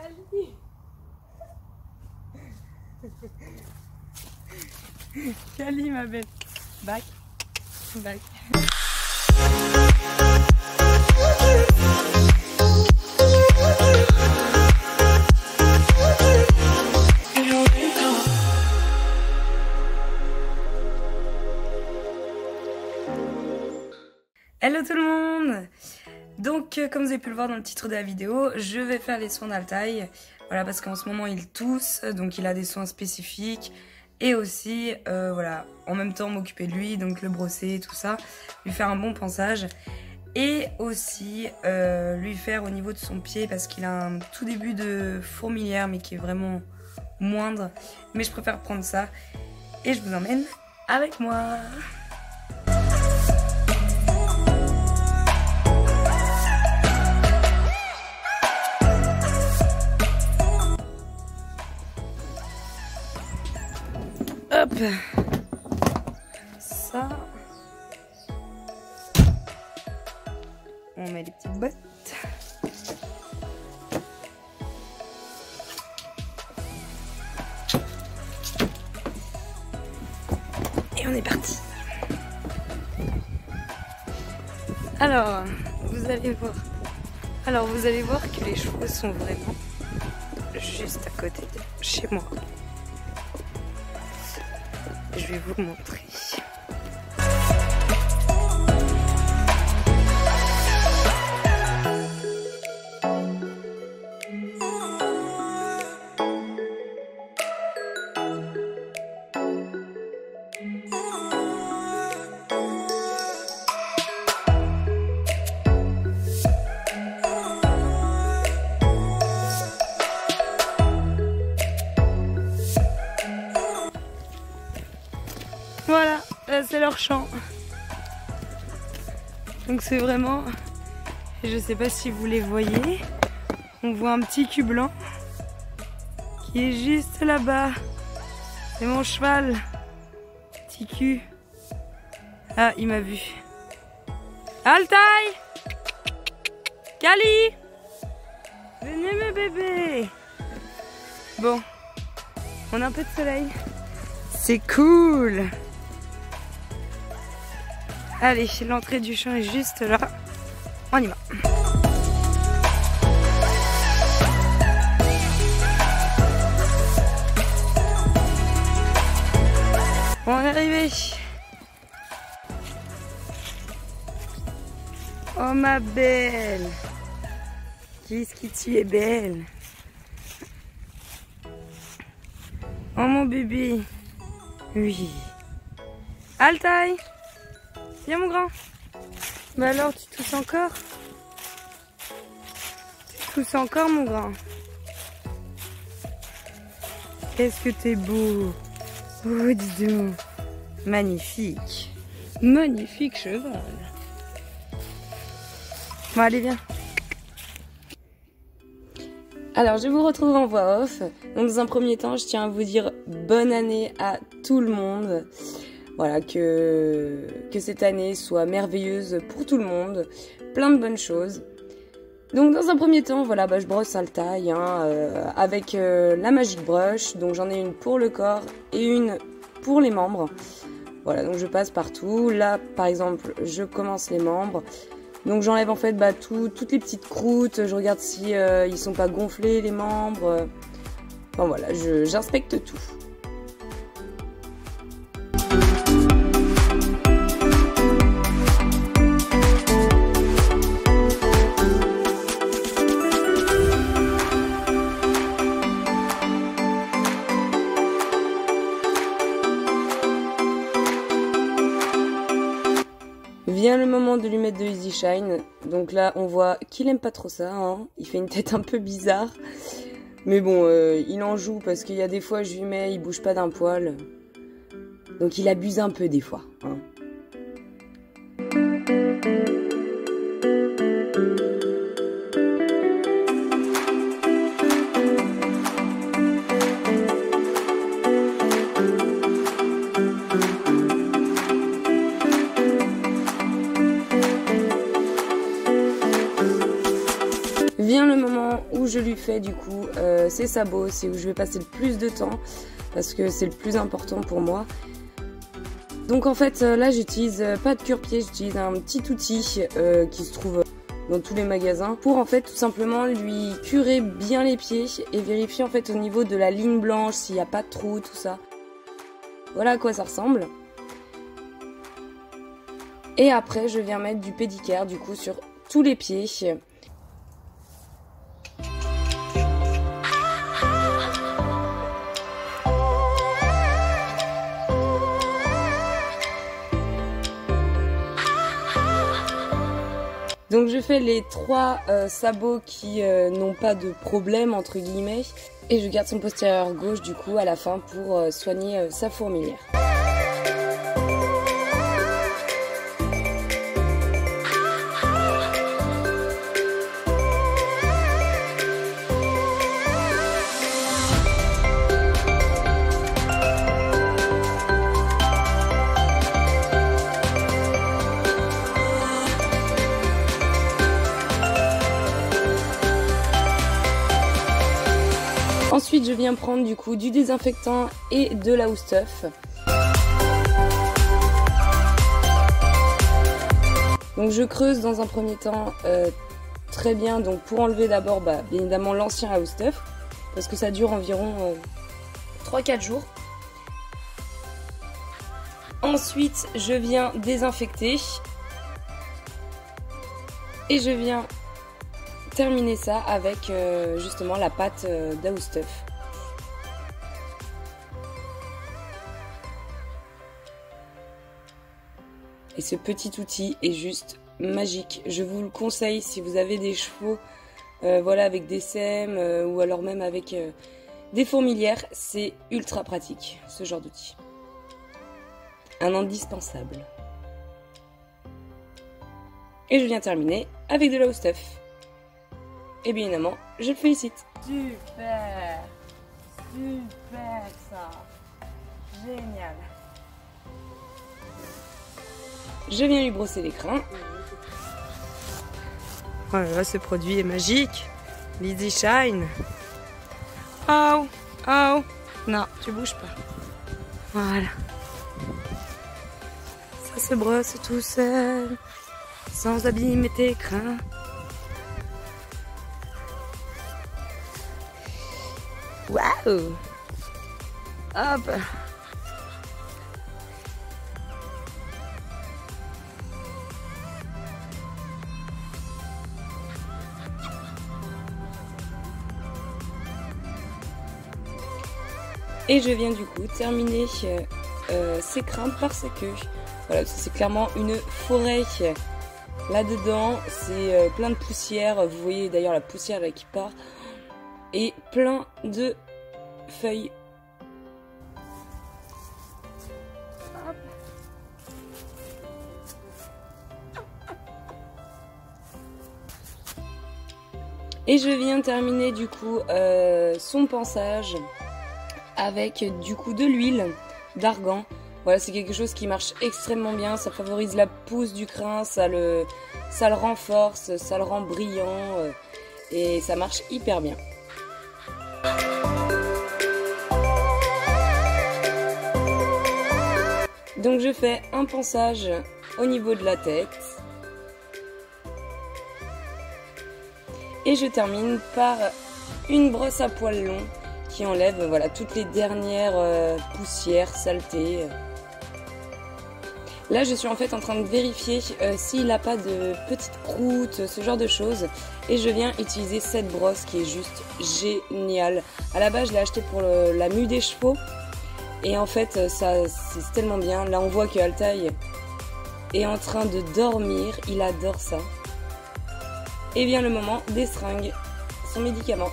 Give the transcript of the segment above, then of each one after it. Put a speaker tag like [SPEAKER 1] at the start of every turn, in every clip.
[SPEAKER 1] Cali. Cali, ma belle. Back. Back. Hello tout le monde. Donc comme vous avez pu le voir dans le titre de la vidéo, je vais faire les soins d'Altaï. Voilà, parce qu'en ce moment il tousse, donc il a des soins spécifiques. Et aussi, voilà, en même temps m'occuper de lui, donc le brosser, tout ça. Lui faire un bon pansage. Et aussi lui faire au niveau de son pied, parce qu'il a un tout début de fourmilière, mais qui est vraiment moindre. Mais je préfère prendre ça. Et je vous emmène avec moi. Hop, ça, on met les petites bottes. Et on est parti. Alors, vous allez voir. Vous allez voir que les chevaux sont vraiment juste à côté de chez moi. Je vais vous montrer. Voilà, là c'est leur champ. Donc c'est vraiment, je sais pas si vous les voyez, on voit un petit cul blanc qui est juste là-bas. C'est mon cheval, petit cul. Ah, il m'a vu. Altaï, Cali, venez mes bébés. Bon, on a un peu de soleil. C'est cool. Allez, l'entrée du champ est juste là. On y va. On est arrivé. Oh ma belle. Qu'est-ce que tu es belle. Oh mon bébé. Oui. Altaï. Viens mon grand. Bah alors tu tousses encore? Tu tousses encore mon grand? Qu'est-ce que t'es beau. Oh dis donc. Magnifique. Magnifique cheval. Bon allez viens. Alors je vous retrouve en voix off. Donc dans un premier temps je tiens à vous dire bonne année à tout le monde. Voilà, que cette année soit merveilleuse pour tout le monde, plein de bonnes choses. Donc dans un premier temps, voilà, je brosse Altaï avec la Magic Brush. Donc j'en ai une pour le corps et une pour les membres. Voilà, donc je passe partout. Là, par exemple, je commence les membres. Donc j'enlève en fait toutes les petites croûtes. Je regarde si ils sont pas gonflés les membres. Enfin voilà, j'inspecte tout. Vient le moment de lui mettre de Easy Shine. Donc là, on voit qu'il aime pas trop ça. Hein. Il fait une tête un peu bizarre. Mais bon, il en joue parce qu'il y a des fois, je lui mets, il bouge pas d'un poil. Donc il abuse un peu des fois. Hein. je lui fais du coup ses sabots, c'est où je vais passer le plus de temps parce que c'est le plus important pour moi. Donc en fait là j'utilise pas de cure-pied, j'utilise un petit outil qui se trouve dans tous les magasins pour en fait tout simplement lui curer bien les pieds et vérifier en fait au niveau de la ligne blanche s'il n'y a pas de trou, tout ça. Voilà à quoi ça ressemble. Et après je viens mettre du pédicure du coup sur tous les pieds. Donc je fais les 3 sabots qui n'ont pas de problème entre guillemets et je garde son postérieur gauche du coup à la fin pour soigner sa fourmilière. Ensuite, je viens prendre du coup du désinfectant et de la housse-tuff. Donc je creuse dans un premier temps très bien, donc pour enlever d'abord bien évidemment l'ancien housse-tuff, parce que ça dure environ 3-4 jours. Ensuite, je viens désinfecter et je viens terminer ça avec justement la pâte d'Housse-Tuff. Et ce petit outil est juste magique. Je vous le conseille si vous avez des chevaux voilà, avec des sèmes ou alors même avec des fourmilières. C'est ultra pratique ce genre d'outil. Un indispensable. Et je viens terminer avec de la Housse-Tuff. Et bien évidemment, je le félicite.
[SPEAKER 2] Super, super ça, génial.
[SPEAKER 1] Je viens lui brosser les crins. Oh là là, ce produit est magique. Lizzy Shine. Oh, oh. Non, tu bouges pas. Voilà. Ça se brosse tout seul, sans abîmer tes crins. Waouh! Hop! Et je viens du coup terminer ces crins parce que voilà, c'est clairement une forêt. Là-dedans, c'est plein de poussière. Vous voyez d'ailleurs la poussière là qui part. Et plein de feuilles. Hop. Et je viens terminer du coup son pansage avec du coup de l'huile d'argan. Voilà, c'est quelque chose qui marche extrêmement bien, ça favorise la pousse du crin, ça le renforce, ça le rend brillant et ça marche hyper bien. Donc je fais un pansage au niveau de la tête et je termine par une brosse à poils longs qui enlève voilà, toutes les dernières poussières, saletés. Là je suis en fait en train de vérifier s'il n'a pas de petites croûtes, ce genre de choses. Et je viens utiliser cette brosse qui est juste géniale. À la base je l'ai achetée pour la mue des chevaux. Et en fait, ça c'est tellement bien. Là, on voit que Altaï est en train de dormir. Il adore ça. Et vient le moment des seringues, son médicament.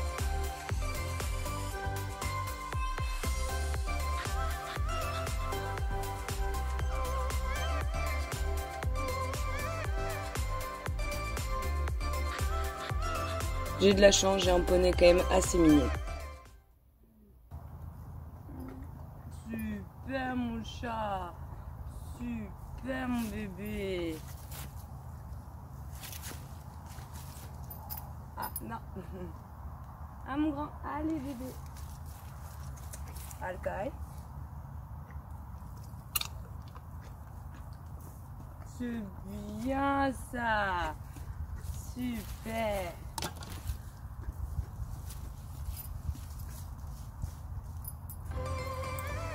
[SPEAKER 1] J'ai de la chance, j'ai un poney quand même assez mignon.
[SPEAKER 2] Super mon chat, super mon bébé. Ah non. Ah mon grand, allez bébé. Alcaï. C'est bien ça. Super.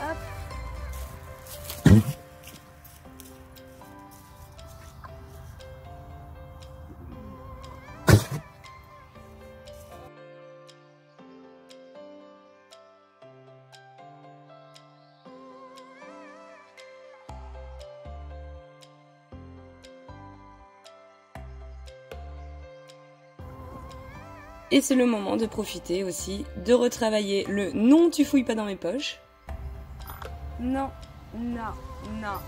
[SPEAKER 2] Hop.
[SPEAKER 1] Et c'est le moment de profiter aussi de retravailler le « non, tu fouilles pas dans mes poches »
[SPEAKER 2] Non, non, non.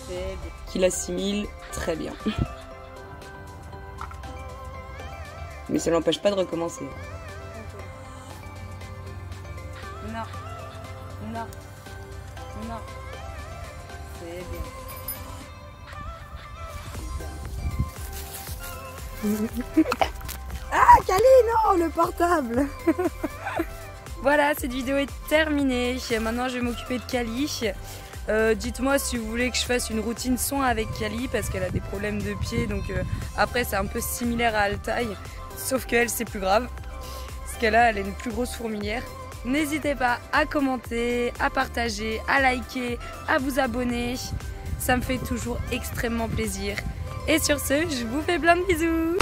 [SPEAKER 2] C'est bien.
[SPEAKER 1] qu'il assimile très bien. Mais ça l'empêche pas de recommencer.
[SPEAKER 2] Non, non, non. C'est bien.
[SPEAKER 1] Ah, Cali, non, le portable. Voilà, cette vidéo est terminée. Maintenant, je vais m'occuper de Cali. Dites-moi si vous voulez que je fasse une routine son avec Cali parce qu'elle a des problèmes de pied. Donc après, c'est un peu similaire à Altaï, sauf qu'elle, c'est plus grave. Parce qu'elle a une plus grosse fourmilière. N'hésitez pas à commenter, à partager, à liker, à vous abonner. Ça me fait toujours extrêmement plaisir. Et sur ce, je vous fais plein de bisous.